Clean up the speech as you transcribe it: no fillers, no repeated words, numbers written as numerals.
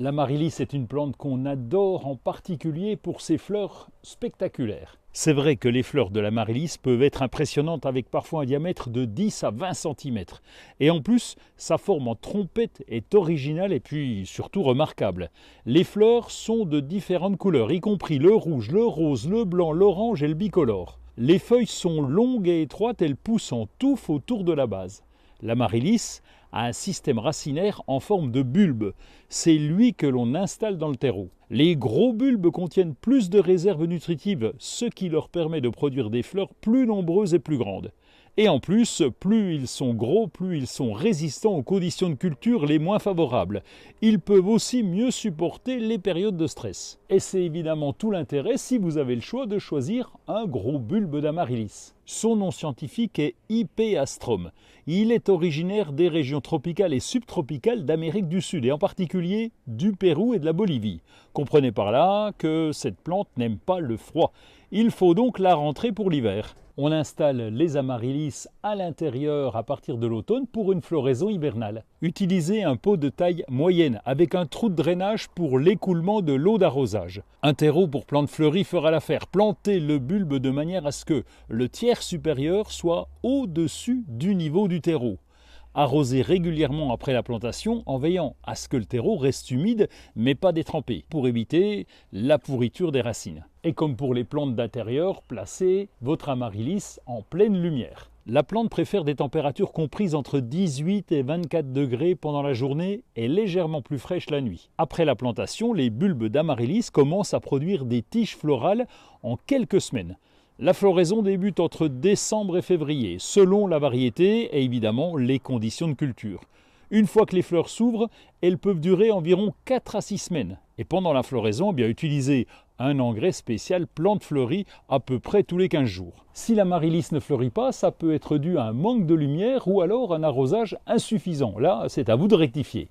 L'amaryllis est une plante qu'on adore en particulier pour ses fleurs spectaculaires. C'est vrai que les fleurs de l'amaryllis peuvent être impressionnantes avec parfois un diamètre de 10 à 20 cm. Et en plus, sa forme en trompette est originale et puis surtout remarquable. Les fleurs sont de différentes couleurs, y compris le rouge, le rose, le blanc, l'orange et le bicolore. Les feuilles sont longues et étroites, elles poussent en touffe autour de la base. L'amaryllis a un système racinaire en forme de bulbe. C'est lui que l'on installe dans le terreau. Les gros bulbes contiennent plus de réserves nutritives, ce qui leur permet de produire des fleurs plus nombreuses et plus grandes. Et en plus, plus ils sont gros, plus ils sont résistants aux conditions de culture les moins favorables. Ils peuvent aussi mieux supporter les périodes de stress. Et c'est évidemment tout l'intérêt, si vous avez le choix, de choisir un gros bulbe d'amaryllis. Son nom scientifique est Hippeastrum. Il est originaire des régions tropicales et subtropicales d'Amérique du Sud, et en particulier du Pérou et de la Bolivie. Comprenez par là que cette plante n'aime pas le froid. Il faut donc la rentrer pour l'hiver. On installe les amaryllis à l'intérieur à partir de l'automne pour une floraison hivernale. Utilisez un pot de taille moyenne avec un trou de drainage pour l'écoulement de l'eau d'arrosage. Un terreau pour plantes fleuries fera l'affaire. Plantez le bulbe de manière à ce que le tiers supérieur soit au-dessus du niveau du terreau. Arrosez régulièrement après la plantation en veillant à ce que le terreau reste humide mais pas détrempé pour éviter la pourriture des racines. Et comme pour les plantes d'intérieur, placez votre amaryllis en pleine lumière. La plante préfère des températures comprises entre 18 et 24 degrés pendant la journée et légèrement plus fraîches la nuit. Après la plantation, les bulbes d'amaryllis commencent à produire des tiges florales en quelques semaines. La floraison débute entre décembre et février, selon la variété et évidemment les conditions de culture. Une fois que les fleurs s'ouvrent, elles peuvent durer environ 4 à 6 semaines. Et pendant la floraison, utilisez un engrais spécial plante fleurie à peu près tous les 15 jours. Si l'amaryllis ne fleurit pas, ça peut être dû à un manque de lumière ou alors un arrosage insuffisant. Là, c'est à vous de rectifier.